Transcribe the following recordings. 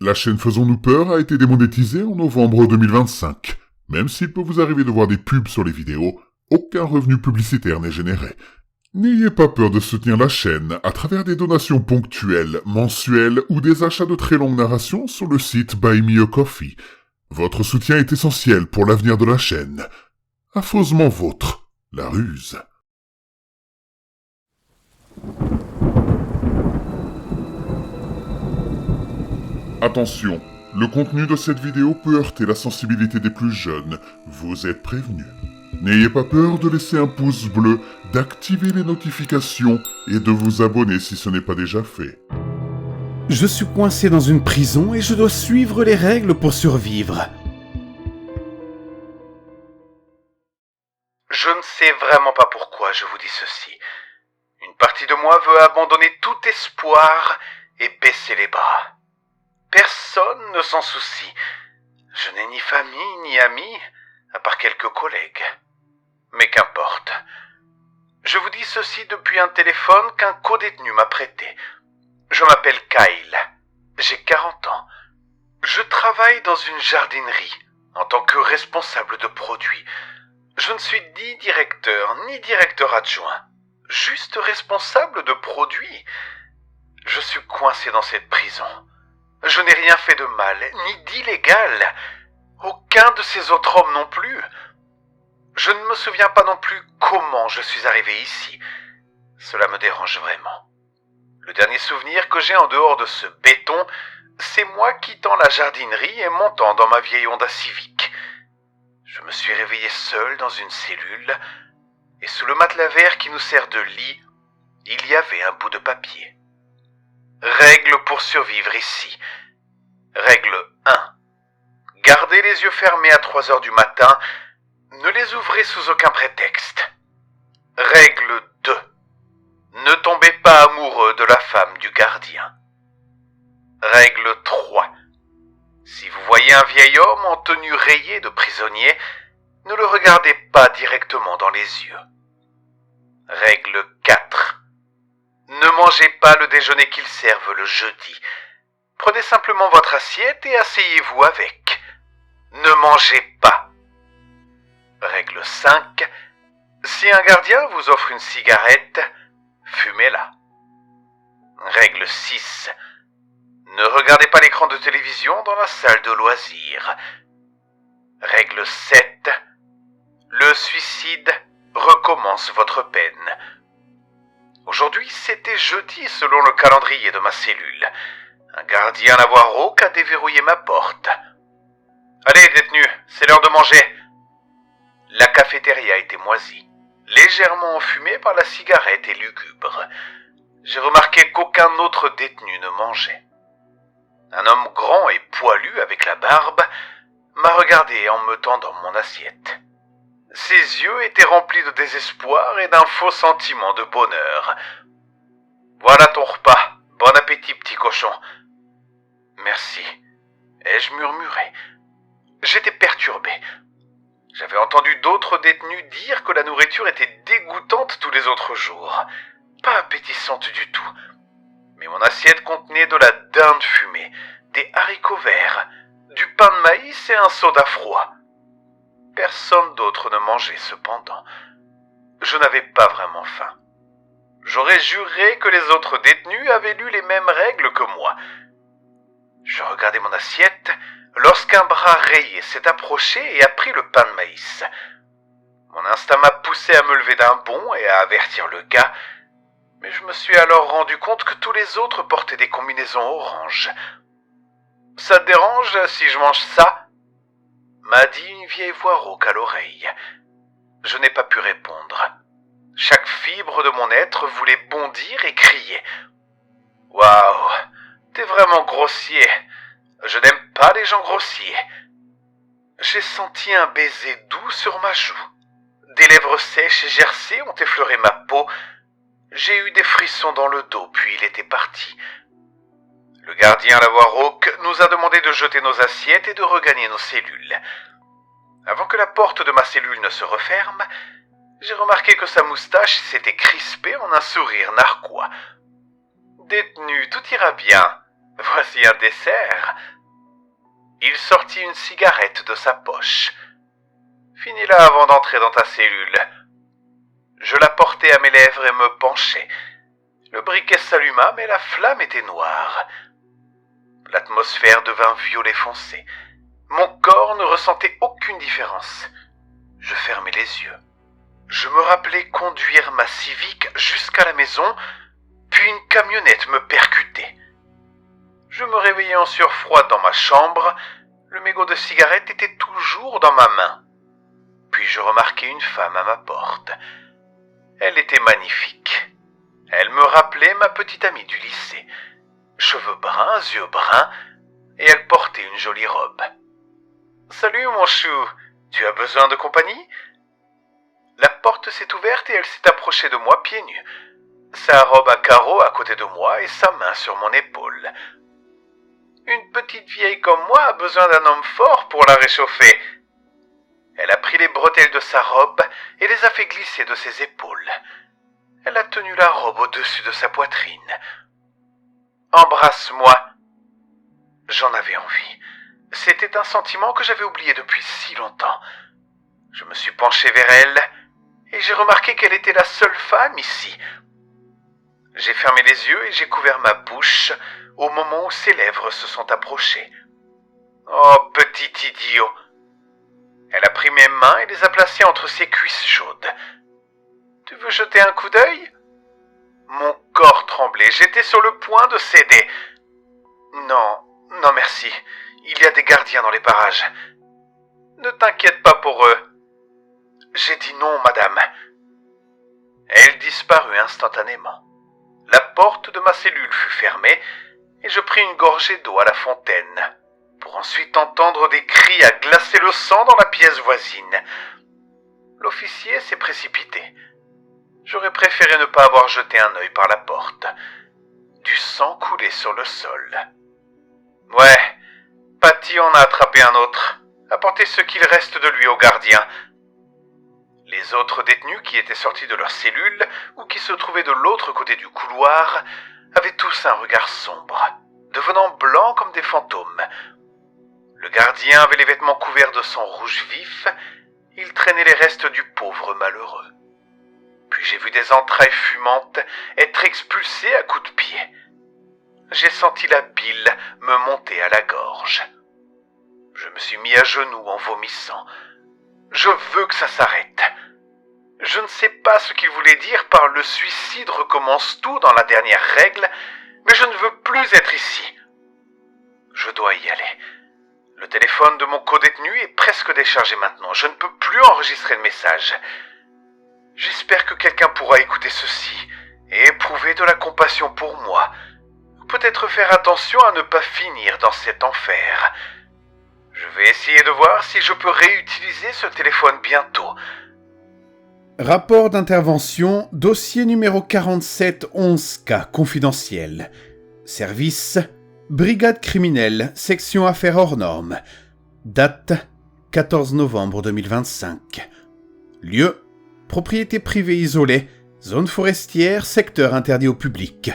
La chaîne Faisons-nous peur a été démonétisée en novembre 2025. Même s'il peut vous arriver de voir des pubs sur les vidéos, aucun revenu publicitaire n'est généré. N'ayez pas peur de soutenir la chaîne à travers des donations ponctuelles, mensuelles ou des achats de très longues narrations sur le site Buy Me a Coffee. Votre soutien est essentiel pour l'avenir de la chaîne. Affreusement vôtre, la ruse. Attention, le contenu de cette vidéo peut heurter la sensibilité des plus jeunes. Vous êtes prévenus. N'ayez pas peur de laisser un pouce bleu, d'activer les notifications et de vous abonner si ce n'est pas déjà fait. Je suis coincé dans une prison et je dois suivre les règles pour survivre. Je ne sais vraiment pas pourquoi je vous dis ceci. Une partie de moi veut abandonner tout espoir et baisser les bras. Personne ne s'en soucie. Je n'ai ni famille ni amis, à part quelques collègues. Mais qu'importe. Je vous dis ceci depuis un téléphone qu'un codétenu m'a prêté. Je m'appelle Kyle. J'ai 40 ans. Je travaille dans une jardinerie en tant que responsable de produits. Je ne suis ni directeur adjoint. Juste responsable de produits. Je suis coincé dans cette prison. Je n'ai rien fait de mal, ni d'illégal. Aucun de ces autres hommes non plus. Je ne me souviens pas non plus comment je suis arrivé ici. Cela me dérange vraiment. Le dernier souvenir que j'ai en dehors de ce béton, c'est moi quittant la jardinerie et montant dans ma vieille Honda Civic. Je me suis réveillé seul dans une cellule, et sous le matelas vert qui nous sert de lit, il y avait un bout de papier. Règle pour survivre ici. Règle 1. Gardez les yeux fermés à 3 heures du matin. Ne les ouvrez sous aucun prétexte. Règle 2. Ne tombez pas amoureux de la femme du gardien. Règle 3. Si vous voyez un vieil homme en tenue rayée de prisonnier, ne le regardez pas directement dans les yeux. Règle 4. Ne mangez pas le déjeuner qu'ils servent le jeudi. Prenez simplement votre assiette et asseyez-vous avec. Ne mangez pas. Règle 5. Si un gardien vous offre une cigarette, fumez-la. Règle 6. Ne regardez pas l'écran de télévision dans la salle de loisirs. Règle 7. Le suicide recommence votre peine. Aujourd'hui, c'était jeudi selon le calendrier de ma cellule. Un gardien à la voix rauque a déverrouillé ma porte. « Allez, détenu, c'est l'heure de manger !» La cafétéria était moisie, légèrement enfumée par la cigarette et lugubre. J'ai remarqué qu'aucun autre détenu ne mangeait. Un homme grand et poilu avec la barbe m'a regardé en me tendant mon assiette. Ses yeux étaient remplis de désespoir et d'un faux sentiment de bonheur. « Voilà ton repas. Bon appétit, petit cochon. »« Merci. » ai-je murmuré. J'étais perturbé. J'avais entendu d'autres détenus dire que la nourriture était dégoûtante tous les autres jours. Pas appétissante du tout. Mais mon assiette contenait de la dinde fumée, des haricots verts, du pain de maïs et un soda froid. Personne d'autre ne mangeait cependant. Je n'avais pas vraiment faim. J'aurais juré que les autres détenus avaient lu les mêmes règles que moi. Je regardais mon assiette lorsqu'un bras rayé s'est approché et a pris le pain de maïs. Mon instinct m'a poussé à me lever d'un bond et à avertir le gars, mais je me suis alors rendu compte que tous les autres portaient des combinaisons oranges. « Ça te dérange si je mange ça ?» m'a dit une vieille voix rauque à l'oreille. Je n'ai pas pu répondre. Chaque fibre de mon être voulait bondir et crier. « Waouh, t'es vraiment grossier. Je n'aime pas les gens grossiers. » J'ai senti un baiser doux sur ma joue. Des lèvres sèches et gercées ont effleuré ma peau. J'ai eu des frissons dans le dos, puis il était parti. Le gardien à la voix rauque nous a demandé de jeter nos assiettes et de regagner nos cellules. Avant que la porte de ma cellule ne se referme, j'ai remarqué que sa moustache s'était crispée en un sourire narquois. « Détenu, tout ira bien. Voici un dessert. Il sortit une cigarette de sa poche. Finis-la avant d'entrer dans ta cellule. Je la portai à mes lèvres et me penchai. Le briquet s'alluma, mais la flamme était noire. L'atmosphère devint violet foncé. Mon corps ne ressentait aucune différence. Je fermai les yeux. Je me rappelais conduire ma Civic jusqu'à la maison, puis une camionnette me percutait. Je me réveillai en surfroid dans ma chambre. Le mégot de cigarette était toujours dans ma main. Puis je remarquai une femme à ma porte. Elle était magnifique. Elle me rappelait ma petite amie du lycée. Cheveux bruns, yeux bruns, et elle portait une jolie robe. « Salut mon chou, tu as besoin de compagnie ?» La porte s'est ouverte et elle s'est approchée de moi pieds nus. Sa robe à carreaux à côté de moi et sa main sur mon épaule. Une petite vieille comme moi a besoin d'un homme fort pour la réchauffer. Elle a pris les bretelles de sa robe et les a fait glisser de ses épaules. Elle a tenu la robe au-dessus de sa poitrine. « Embrasse-moi !» J'en avais envie. C'était un sentiment que j'avais oublié depuis si longtemps. Je me suis penché vers elle et j'ai remarqué qu'elle était la seule femme ici. J'ai fermé les yeux et j'ai couvert ma bouche au moment où ses lèvres se sont approchées. Oh, petit idiot! Elle a pris mes mains et les a placées entre ses cuisses chaudes. Tu veux jeter un coup d'œil? Mon corps tremblait, j'étais sur le point de céder. Non, non merci, il y a des gardiens dans les parages. Ne t'inquiète pas pour eux. J'ai dit non, madame. Elle disparut instantanément. La porte de ma cellule fut fermée et je pris une gorgée d'eau à la fontaine, pour ensuite entendre des cris à glacer le sang dans la pièce voisine. L'officier s'est précipité. J'aurais préféré ne pas avoir jeté un œil par la porte. Du sang coulait sur le sol. Ouais, Patty en a attrapé un autre. Apportez ce qu'il reste de lui au gardien. Les autres détenus qui étaient sortis de leur cellule ou qui se trouvaient de l'autre côté du couloir avaient tous un regard sombre, devenant blancs comme des fantômes. Le gardien avait les vêtements couverts de sang rouge vif. Il traînait les restes du pauvre malheureux. Puis j'ai vu des entrailles fumantes être expulsées à coups de pied. J'ai senti la bile me monter à la gorge. Je me suis mis à genoux en vomissant. Je veux que ça s'arrête. Je ne sais pas ce qu'il voulait dire par le suicide recommence tout dans la dernière règle, mais je ne veux plus être ici. Je dois y aller. Le téléphone de mon codétenu est presque déchargé maintenant. Je ne peux plus enregistrer de message. J'espère que quelqu'un pourra écouter ceci et éprouver de la compassion pour moi. Peut-être faire attention à ne pas finir dans cet enfer. Je vais essayer de voir si je peux réutiliser ce téléphone bientôt. Rapport d'intervention, dossier numéro 4711K, confidentiel. Service, brigade criminelle, section affaires hors normes. Date, 14 novembre 2025. Lieu, propriété privée isolée, zone forestière, secteur interdit au public.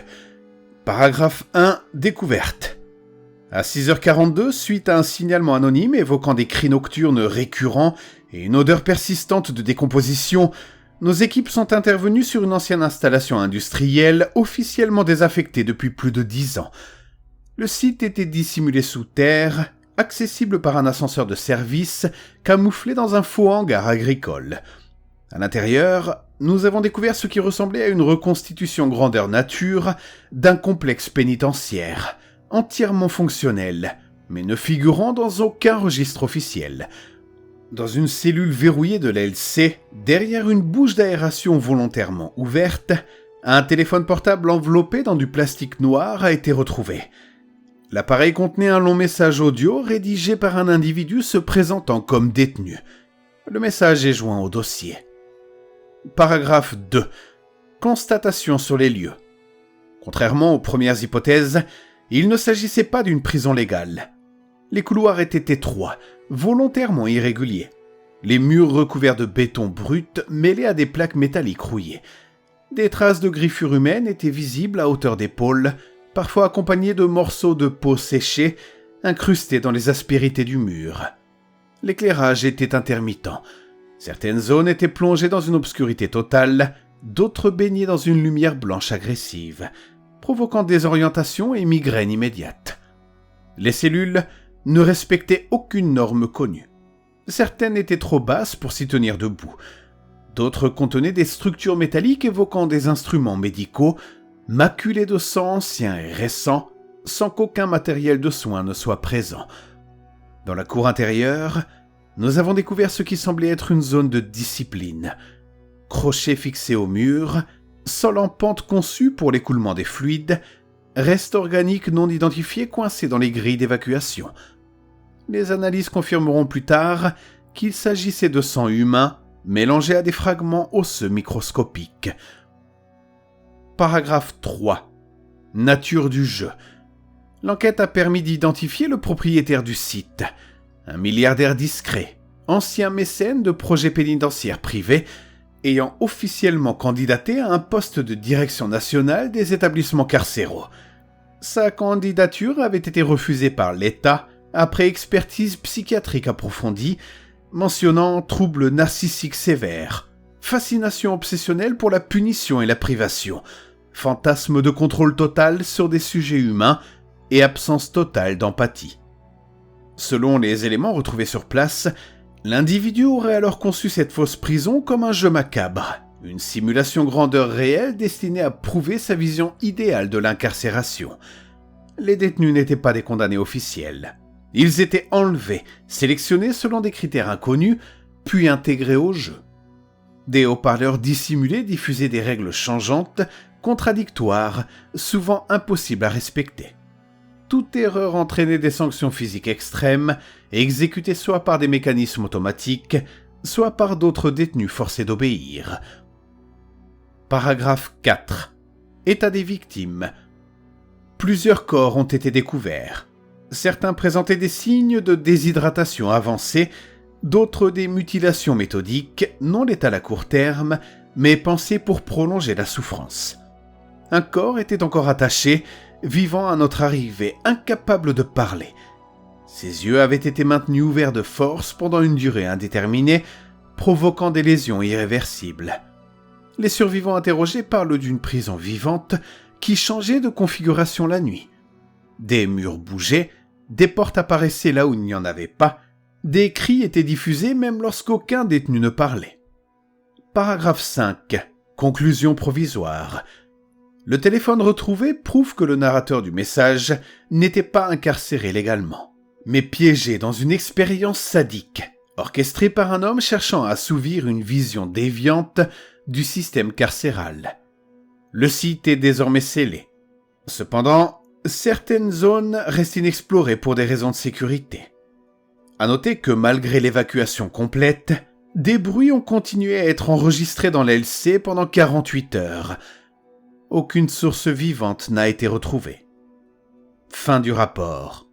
Paragraphe 1, découverte. À 6h42, suite à un signalement anonyme évoquant des cris nocturnes récurrents et une odeur persistante de décomposition, nos équipes sont intervenues sur une ancienne installation industrielle officiellement désaffectée depuis plus de 10 ans. Le site était dissimulé sous terre, accessible par un ascenseur de service camouflé dans un faux hangar agricole. À l'intérieur, nous avons découvert ce qui ressemblait à une reconstitution grandeur nature d'un complexe pénitentiaire, entièrement fonctionnel, mais ne figurant dans aucun registre officiel. Dans une cellule verrouillée de l'LC, derrière une bouche d'aération volontairement ouverte, un téléphone portable enveloppé dans du plastique noir a été retrouvé. L'appareil contenait un long message audio rédigé par un individu se présentant comme détenu. Le message est joint au dossier. Paragraphe 2. Constatation sur les lieux. Contrairement aux premières hypothèses, il ne s'agissait pas d'une prison légale. Les couloirs étaient étroits, volontairement irréguliers. Les murs recouverts de béton brut mêlés à des plaques métalliques rouillées. Des traces de griffures humaines étaient visibles à hauteur d'épaule, parfois accompagnés de morceaux de peau séchée incrustés dans les aspérités du mur. L'éclairage était intermittent. Certaines zones étaient plongées dans une obscurité totale, d'autres baignées dans une lumière blanche agressive, provoquant désorientation et migraine immédiate. Les cellules ne respectaient aucune norme connue. Certaines étaient trop basses pour s'y tenir debout. D'autres contenaient des structures métalliques évoquant des instruments médicaux, maculés de sang ancien et récent, sans qu'aucun matériel de soins ne soit présent. Dans la cour intérieure, nous avons découvert ce qui semblait être une zone de discipline. Crochets fixés au mur, sol en pente conçu pour l'écoulement des fluides, restes organiques non identifiés coincés dans les grilles d'évacuation. Les analyses confirmeront plus tard qu'il s'agissait de sang humain mélangé à des fragments osseux microscopiques. Paragraphe 3. Nature du jeu. L'enquête a permis d'identifier le propriétaire du site, un milliardaire discret, ancien mécène de projets pénitentiaires privés, ayant officiellement candidaté à un poste de direction nationale des établissements carcéraux. Sa candidature avait été refusée par l'État après expertise psychiatrique approfondie, mentionnant troubles narcissiques sévères, fascination obsessionnelle pour la punition et la privation, fantasme de contrôle total sur des sujets humains et absence totale d'empathie. Selon les éléments retrouvés sur place, l'individu aurait alors conçu cette fausse prison comme un jeu macabre, une simulation grandeur réelle destinée à prouver sa vision idéale de l'incarcération. Les détenus n'étaient pas des condamnés officiels. Ils étaient enlevés, sélectionnés selon des critères inconnus, puis intégrés au jeu. Des haut-parleurs dissimulés diffusaient des règles changeantes, contradictoires, souvent impossibles à respecter. Toute erreur entraînait des sanctions physiques extrêmes, exécutées soit par des mécanismes automatiques, soit par d'autres détenus forcés d'obéir. Paragraphe 4. État des victimes. Plusieurs corps ont été découverts. Certains présentaient des signes de déshydratation avancée, d'autres des mutilations méthodiques, non létales à court terme, mais pensées pour prolonger la souffrance. Un corps était encore attaché, vivant à notre arrivée, incapable de parler. Ses yeux avaient été maintenus ouverts de force pendant une durée indéterminée, provoquant des lésions irréversibles. Les survivants interrogés parlent d'une prison vivante qui changeait de configuration la nuit. Des murs bougeaient, des portes apparaissaient là où il n'y en avait pas, des cris étaient diffusés même lorsqu'aucun détenu ne parlait. Paragraphe 5. Conclusion provisoire. Le téléphone retrouvé prouve que le narrateur du message n'était pas incarcéré légalement, mais piégé dans une expérience sadique, orchestrée par un homme cherchant à assouvir une vision déviante du système carcéral. Le site est désormais scellé. Cependant, certaines zones restent inexplorées pour des raisons de sécurité. À noter que malgré l'évacuation complète, des bruits ont continué à être enregistrés dans l'LC pendant 48 heures. Aucune source vivante n'a été retrouvée. Fin du rapport.